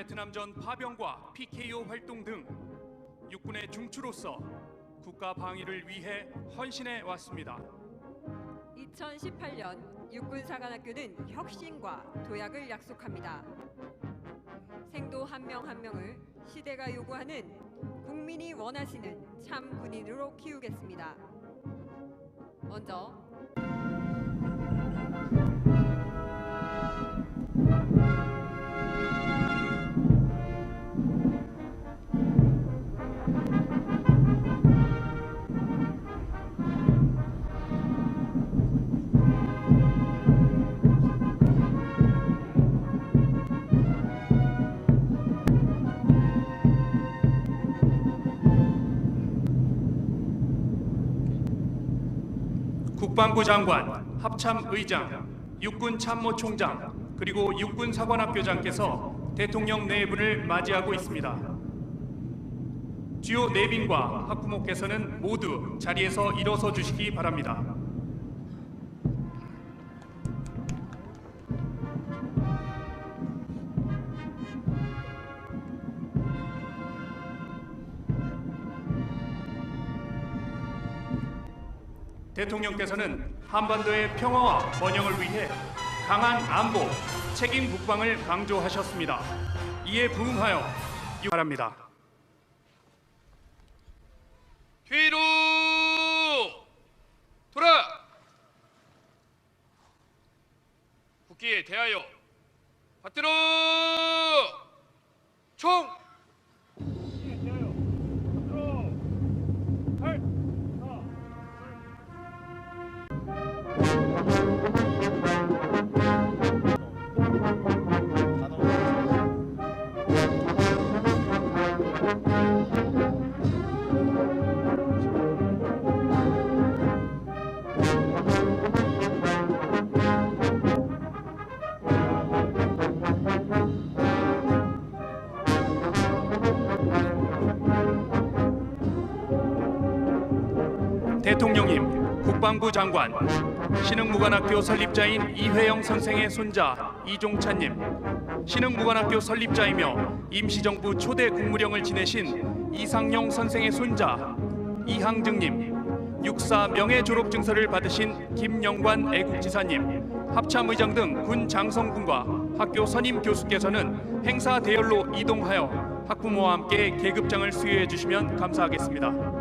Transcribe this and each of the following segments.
베트남전 파병과 PKO 활동 등 육군의 중추로서 국가 방위를 위해 헌신해 왔습니다. 2018년 육군사관학교는 혁신과 도약을 약속합니다. 생도 한 명 한 명을 시대가 요구하는 국민이 원하시는 참 군인으로 키우겠습니다. 먼저 국방부 장관, 합참의장, 육군참모총장, 그리고 육군사관학교장께서 대통령 네 분을 맞이하고 있습니다. 주요 내빈과 학부모께서는 모두 자리에서 일어서 주시기 바랍니다. 대통령께서는 한반도의 평화와 번영을 위해 강한 안보, 책임 국방을 강조하셨습니다. 이에 부응하여 바랍니다. 뒤로 돌아! 국기에 대하여 받들어! 총! 대통령님, 국방부 장관, 신흥무관학교 설립자인 이회영 선생의 손자 이종찬님, 신흥무관학교 설립자이며 임시정부 초대 국무령을 지내신 이상용 선생의 손자 이항증님, 육사 명예졸업증서를 받으신 김영관 애국지사님, 합참의장 등 군 장성군과 학교 선임 교수께서는 행사 대열로 이동하여 학부모와 함께 계급장을 수여해 주시면 감사하겠습니다.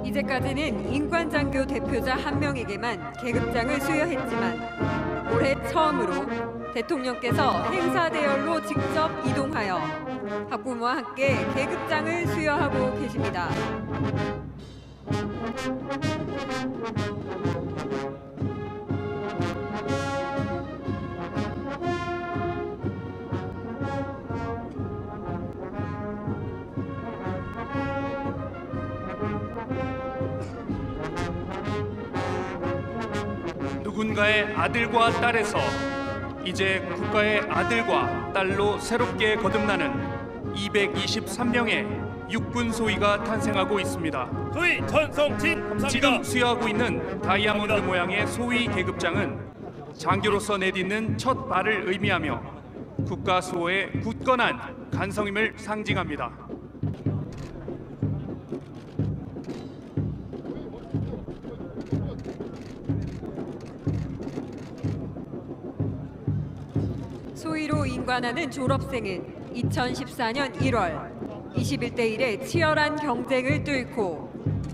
이제까지는 인관장교 대표자 한 명에게만 계급장을 수여했지만 올해 처음으로 대통령께서 행사 대열로 직접 이동하여 학부모와 함께 계급장을 수여하고 계십니다. 누군가의 아들과 딸에서 이제 국가의 아들과 딸로 새롭게 거듭나는 223명의 육군 소위가 탄생하고 있습니다. 소위 전성진 감사합니다. 지금 수여하고 있는 다이아몬드 모양의 소위 계급장은 장교로서 내딛는 첫 발을 의미하며 국가 수호의 굳건한 간성임을 상징합니다. 소위로 인관하는 졸업생은 2014년 1월 21대 1의 치열한 경쟁을 뚫고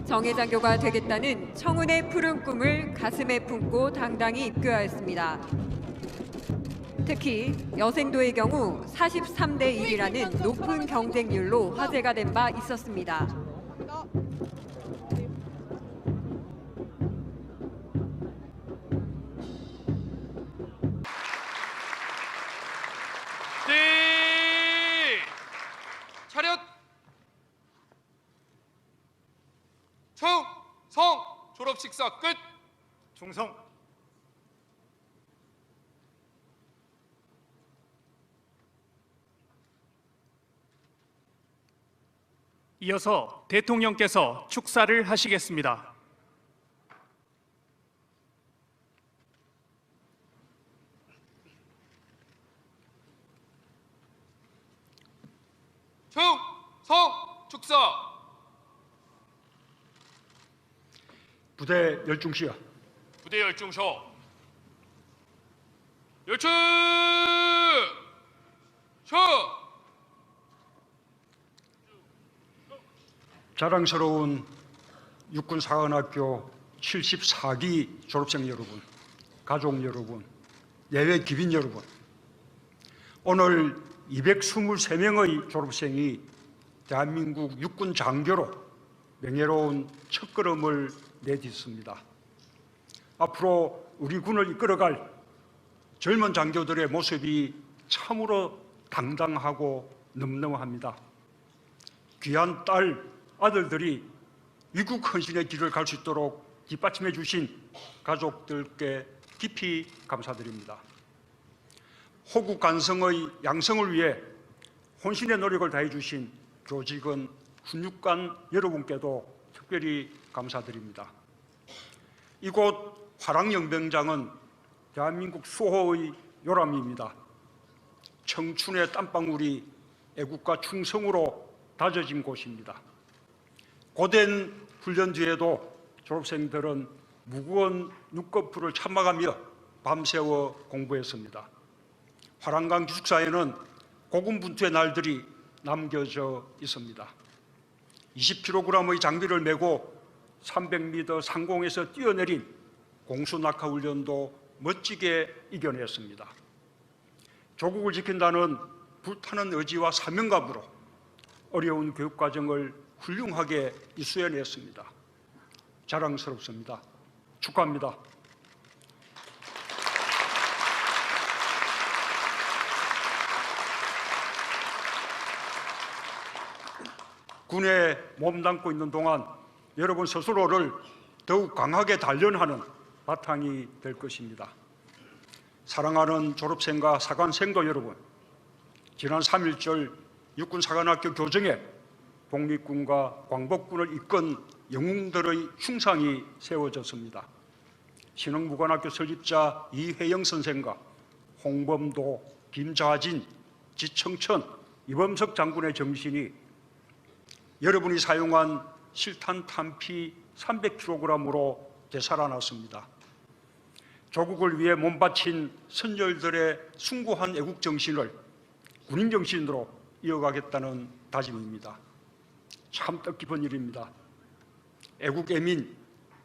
정예장교가 되겠다는 청운의 푸른 꿈을 가슴에 품고 당당히 입교하였습니다. 특히 여생도의 경우 43대 1이라는 높은 경쟁률로 화제가 된 바 있었습니다. 차렷! 충성! 졸업 식사 끝! 충성. 이어서 대통령께서 축사를 하시겠습니다. 충성 축사 부대 열중시여. 부대 열중셔 열중 셔 자랑스러운 육군사관학교 74기 졸업생 여러분, 가족 여러분, 예외 기빈 여러분, 오늘 223명의 졸업생이 대한민국 육군 장교로 명예로운 첫걸음을 내딛습니다. 앞으로 우리 군을 이끌어갈 젊은 장교들의 모습이 참으로 당당하고 늠름합니다. 귀한 딸, 아들들이 위국 헌신의 길을 갈 수 있도록 뒷받침해 주신 가족들께 깊이 감사드립니다. 호국 간성의 양성을 위해 혼신의 노력을 다해 주신 교직원, 훈육관 여러분께도 특별히 감사드립니다. 이곳 화랑연병장은 대한민국 수호의 요람입니다. 청춘의 땀방울이 애국과 충성으로 다져진 곳입니다. 고된 훈련 뒤에도 졸업생들은 무거운 눈꺼풀을 참아가며 밤새워 공부했습니다. 화랑강 기숙사에는 고군분투의 날들이 남겨져 있습니다. 20kg의 장비를 메고 300m 상공에서 뛰어내린 공수낙하 훈련도 멋지게 이겨냈습니다. 조국을 지킨다는 불타는 의지와 사명감으로 어려운 교육과정을 훌륭하게 이수해냈습니다. 자랑스럽습니다. 축하합니다. 군에 몸담고 있는 동안 여러분 스스로를 더욱 강하게 단련하는 바탕이 될 것입니다. 사랑하는 졸업생과 사관생도 여러분, 지난 3.1절 육군사관학교 교정에 독립군과 광복군을 이끈 영웅들의 흉상이 세워졌습니다. 신흥무관학교 설립자 이회영 선생과 홍범도, 김자진, 지청천, 이범석 장군의 정신이 여러분이 사용한 실탄 탄피 300kg으로 되살아났습니다. 조국을 위해 몸바친 선열들의 숭고한 애국 정신을 군인 정신으로 이어가겠다는 다짐입니다. 참 뜻깊은 일입니다. 애국 애민,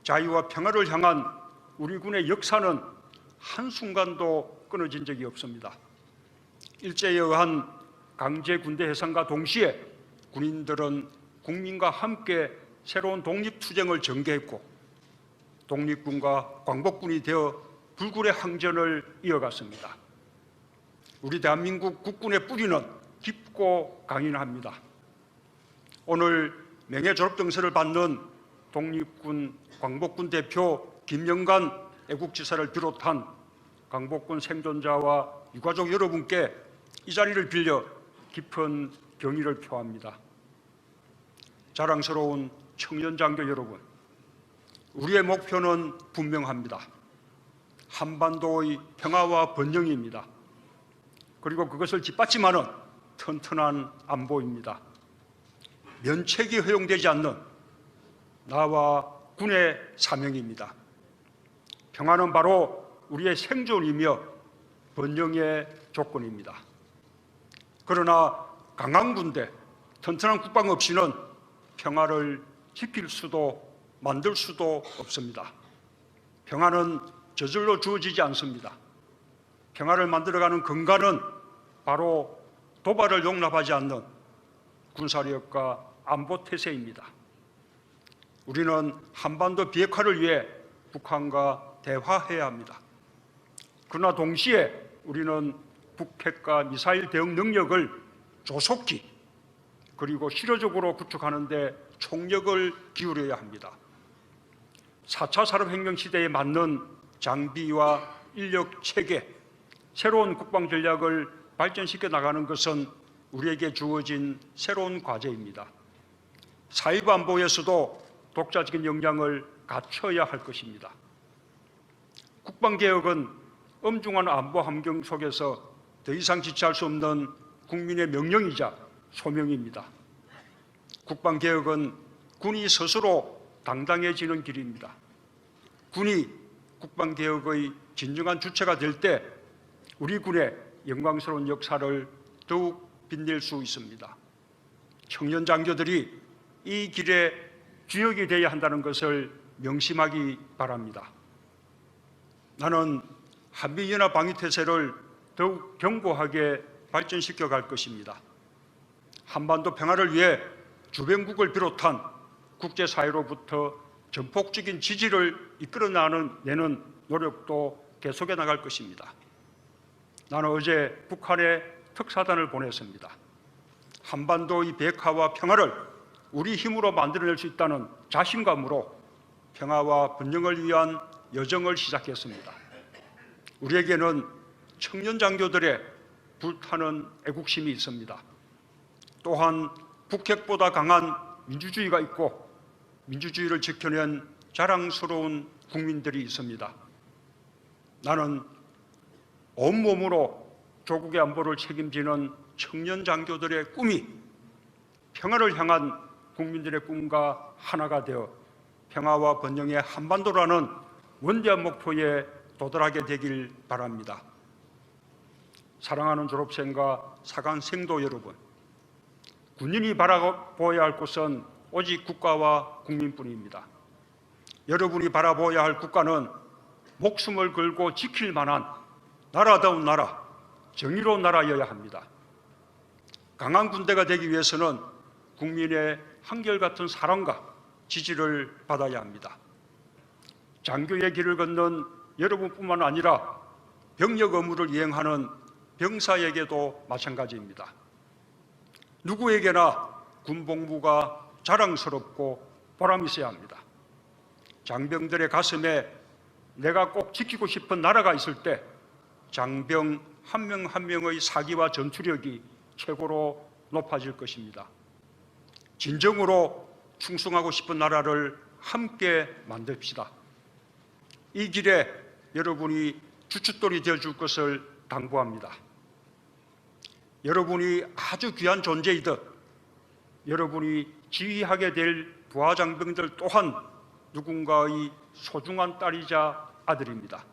자유와 평화를 향한 우리 군의 역사는 한순간도 끊어진 적이 없습니다. 일제에 의한 강제 군대 해산과 동시에 군인들은 국민과 함께 새로운 독립투쟁을 전개했고 독립군과 광복군이 되어 불굴의 항전을 이어갔습니다. 우리 대한민국 국군의 뿌리는 깊고 강인합니다. 오늘 명예 졸업증서를 받는 독립군 광복군 대표 김영관 애국지사를 비롯한 광복군 생존자와 유가족 여러분께 이 자리를 빌려 깊은 경의를 표합니다. 자랑스러운 청년장교 여러분, 우리의 목표는 분명합니다. 한반도의 평화와 번영입니다. 그리고 그것을 뒷받침하는 튼튼한 안보입니다. 면책이 허용되지 않는 나와 군의 사명입니다. 평화는 바로 우리의 생존이며 번영의 조건입니다. 그러나 강한 군대, 튼튼한 국방 없이는 평화를 지킬 수도 만들 수도 없습니다. 평화는 저절로 주어지지 않습니다. 평화를 만들어가는 근간은 바로 도발을 용납하지 않는 군사력과 안보 태세입니다. 우리는 한반도 비핵화를 위해 북한과 대화해야 합니다. 그러나 동시에 우리는 북핵과 미사일 대응 능력을 조속히 그리고 실효적으로 구축하는 데 총력을 기울여야 합니다. 4차 산업혁명 시대에 맞는 장비와 인력 체계, 새로운 국방 전략을 발전시켜 나가는 것은 우리에게 주어진 새로운 과제입니다. 사회부 안보에서도 독자적인 역량을 갖춰야 할 것입니다. 국방개혁은 엄중한 안보 환경 속에서 더 이상 지체할 수 없는 국민의 명령이자 소명입니다. 국방개혁은 군이 스스로 당당해지는 길입니다. 군이 국방개혁의 진정한 주체가 될 때 우리 군의 영광스러운 역사를 더욱 빛낼 수 있습니다. 청년 장교들이 이 길의 주역이 되어야 한다는 것을 명심하기 바랍니다. 나는 한미연합 방위태세를 더욱 견고하게 발전시켜 갈 것입니다. 한반도 평화를 위해 주변국을 비롯한 국제사회로부터 전폭적인 지지를 이끌어내는 노력도 계속해 나갈 것입니다. 나는 어제 북한에 특사단을 보냈습니다. 한반도의 비핵화와 평화를 우리 힘으로 만들어낼 수 있다는 자신감으로 평화와 번영을 위한 여정을 시작했습니다. 우리에게는 청년 장교들의 불타는 애국심이 있습니다. 또한 북핵보다 강한 민주주의가 있고 민주주의를 지켜낸 자랑스러운 국민들이 있습니다. 나는 온몸으로 조국의 안보를 책임지는 청년 장교들의 꿈이 평화를 향한 국민들의 꿈과 하나가 되어 평화와 번영의 한반도라는 원대한 목표에 도달하게 되길 바랍니다. 사랑하는 졸업생과 사관생도 여러분, 군인이 바라보아야 할 곳은 오직 국가와 국민뿐입니다. 여러분이 바라보아야 할 국가는 목숨을 걸고 지킬 만한 나라다운 나라, 정의로운 나라여야 합니다. 강한 군대가 되기 위해서는 국민의 한결같은 사랑과 지지를 받아야 합니다. 장교의 길을 걷는 여러분뿐만 아니라 병력 업무를 이행하는 병사에게도 마찬가지입니다. 누구에게나 군복무가 자랑스럽고 보람 있어야 합니다. 장병들의 가슴에 내가 꼭 지키고 싶은 나라가 있을 때 장병 한 명 한 명의 사기와 전투력이 최고로 높아질 것입니다. 진정으로 충성하고 싶은 나라를 함께 만듭시다. 이 길에 여러분이 주춧돌이 되어줄 것을 당부합니다. 여러분이 아주 귀한 존재이듯 여러분이 지휘하게 될 부하장병들 또한 누군가의 소중한 딸이자 아들입니다.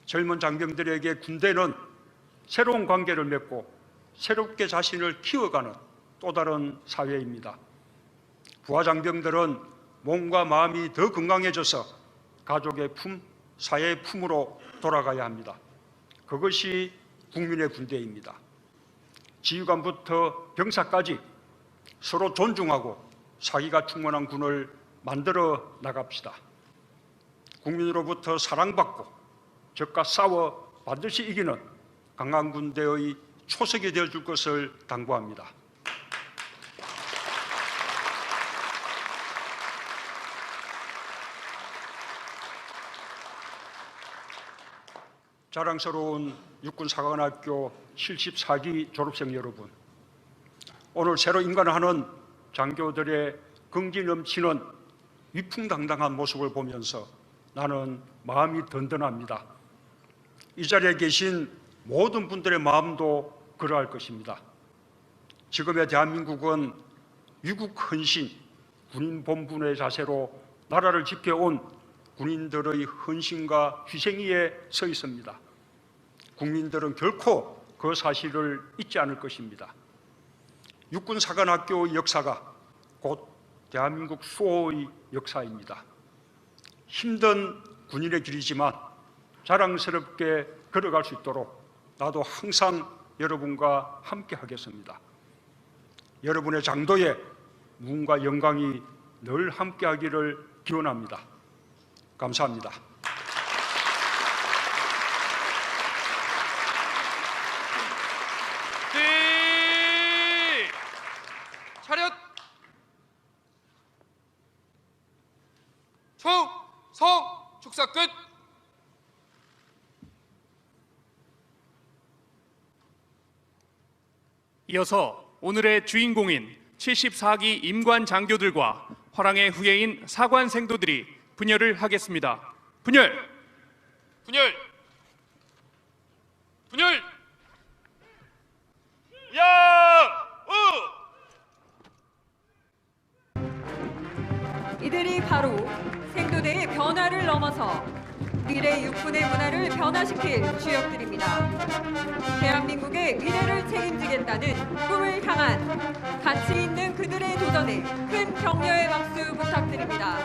젊은 장병들에게 군대는 새로운 관계를 맺고 새롭게 자신을 키워가는 또 다른 사회입니다. 부하장병들은 몸과 마음이 더 건강해져서 가족의 품, 사회의 품으로 돌아가야 합니다. 그것이 국민의 군대입니다. 지휘관부터 병사까지 서로 존중하고 사기가 충만한 군을 만들어 나갑시다. 국민으로부터 사랑받고 적과 싸워 반드시 이기는 강한 군대의 초석이 되어줄 것을 당부합니다. 자랑스러운 육군사관학교 74기 졸업생 여러분, 오늘 새로 임관하는 장교들의 긍지 넘치는 위풍당당한 모습을 보면서 나는 마음이 든든합니다. 이 자리에 계신 모든 분들의 마음도 그러할 것입니다. 지금의 대한민국은 위국 헌신, 군인 본분의 자세로 나라를 지켜온 군인들의 헌신과 희생 위에 서 있습니다. 국민들은 결코 그 사실을 잊지 않을 것입니다. 육군사관학교의 역사가 곧 대한민국 수호의 역사입니다. 힘든 군인의 길이지만 자랑스럽게 걸어갈 수 있도록 나도 항상 여러분과 함께 하겠습니다. 여러분의 장도에 무궁과 영광이 늘 함께 하기를 기원합니다. 감사합니다. 차렷! 충성! 축사 끝! 이어서 오늘의 주인공인 74기 임관 장교들과 화랑의 후예인 사관생도들이 분열을 하겠습니다. 분열! 분열! 분열! 야! 이들이 바로 생도대의 변화를 넘어서 미래 육군의 문화를 변화시킬 주역들입니다. 대한민국의 미래를 책임지겠다는 꿈을 향한 가치 있는 그들의 도전에 큰 격려의 박수 부탁드립니다.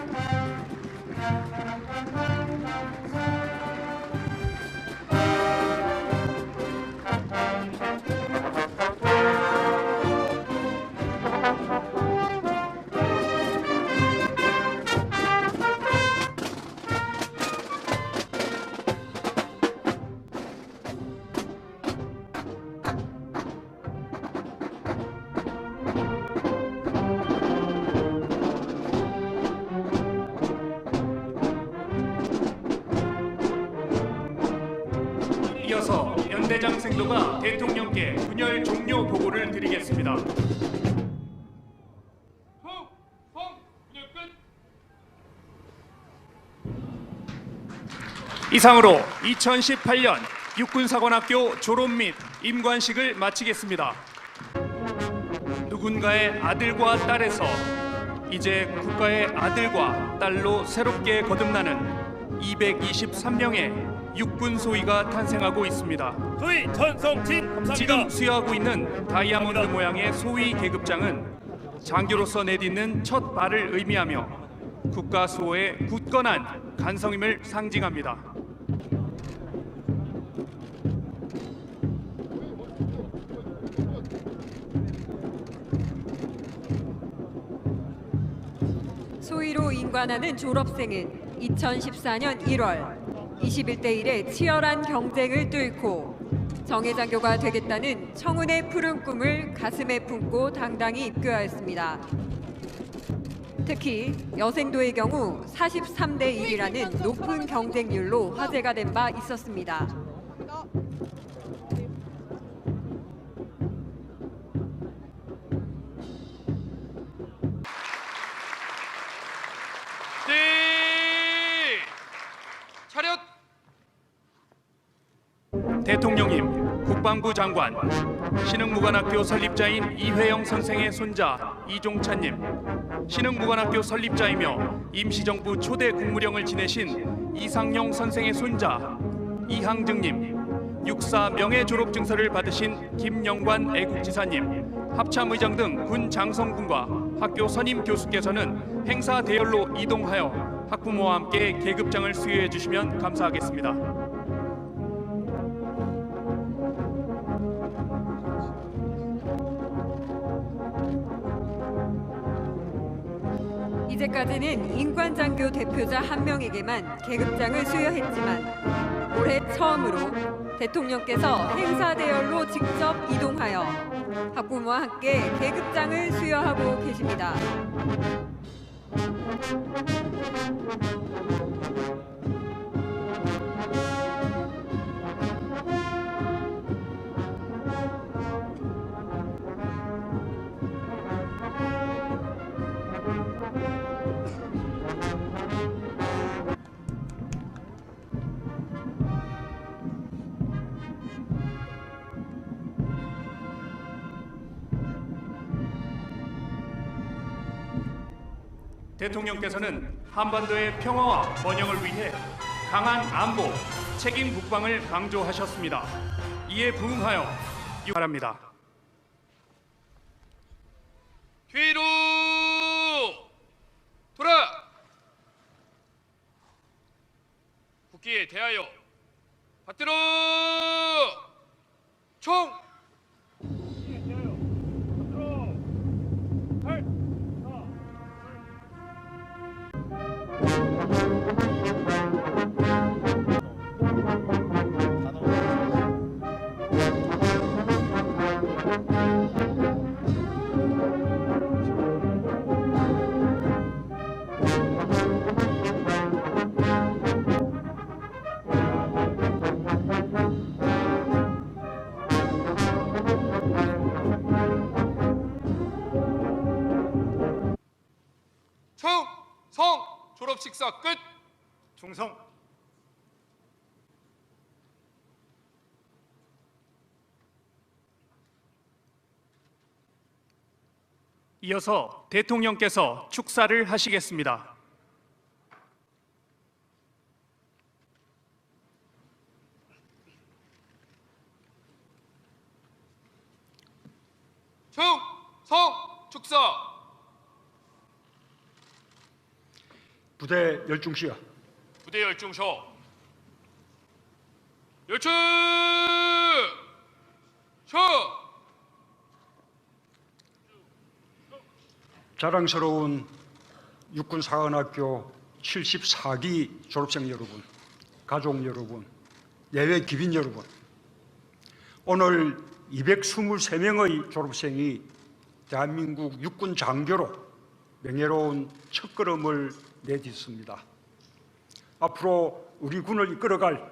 이어서 연대장 생도가 대통령께 분열 종료 보고를 드리겠습니다. 총, 분열 끝. 이상으로 2018년 육군사관학교 졸업 및 임관식을 마치겠습니다. 누군가의 아들과 딸에서 이제 국가의 아들과 딸로 새롭게 거듭나는 223명의 육군 소위가 탄생하고 있습니다. 소위 전성진 감사합니다. 지금 수여하고 있는 다이아몬드 모양의 소위 계급장은 장교로서 내딛는 첫 발을 의미하며 국가 수호의 굳건한 간성임을 상징합니다. 소위로 인관하는 졸업생은 2014년 1월 21대 1의 치열한 경쟁을 뚫고 정예장교가 되겠다는 청운의 푸른 꿈을 가슴에 품고 당당히 입교하였습니다. 특히 여생도의 경우 43대 1이라는 높은 경쟁률로 화제가 된 바 있었습니다. 네. 차렷. 대통령님, 국방부 장관, 신흥무관학교 설립자인 이회영 선생의 손자 이종찬님, 신흥무관학교 설립자이며 임시정부 초대 국무령을 지내신 이상용 선생의 손자 이항증님, 육사 명예졸업증서를 받으신 김영관 애국지사님, 합참의장 등 군 장성군과 학교 선임 교수께서는 행사 대열로 이동하여 학부모와 함께 계급장을 수여해 주시면 감사하겠습니다. 이제까지는 인관장교 대표자 한 명에게만 계급장을 수여했지만 올해 처음으로 대통령께서 행사 대열로 직접 이동하여 학부모와 함께 계급장을 수여하고 계십니다. 대통령께서는 한반도의 평화와 번영을 위해 강한 안보, 책임 국방을 강조하셨습니다. 이에 부응하여 바랍니다. 뒤로 돌아. 국기에 대하여 받들어. 총. 성 졸업 식사 끝. 충성. 이어서 대통령께서 축사를 하시겠습니다. 충성 축사. 부대 열중시여. 부대 열중쇼. 열중 셔. 자랑스러운 육군사관학교 74기 졸업생 여러분, 가족 여러분, 예외 기빈 여러분, 오늘 223명의 졸업생이 대한민국 육군 장교로 명예로운 첫걸음을 내딛습니다. 앞으로 우리 군을 이끌어갈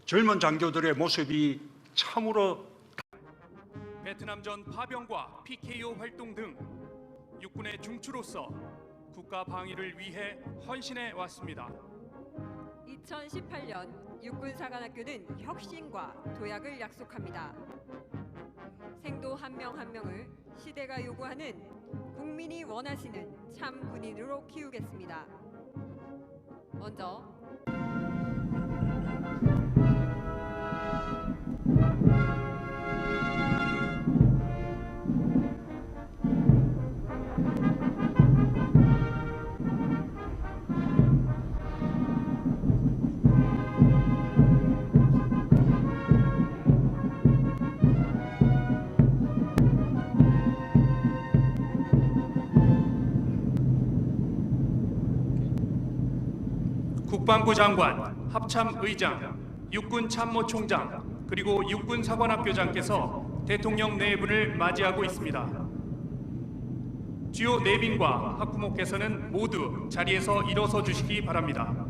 젊은 장교들의 모습이 참으로 베트남전 파병과 PKO 활동 등 육군의 중추로서 국가 방위를 위해 헌신해 왔습니다. 2018년 육군사관학교는 혁신과 도약을 약속합니다. 생도 한 명 한 명을 시대가 요구하는 국민이 원하시는 참 군인으로 키우겠습니다. 먼저 국방부 장관, 합참의장, 육군참모총장, 그리고 육군사관학교장께서 대통령 네 분을 맞이하고 있습니다. 주요 내빈과 학부모께서는 모두 자리에서 일어서 주시기 바랍니다.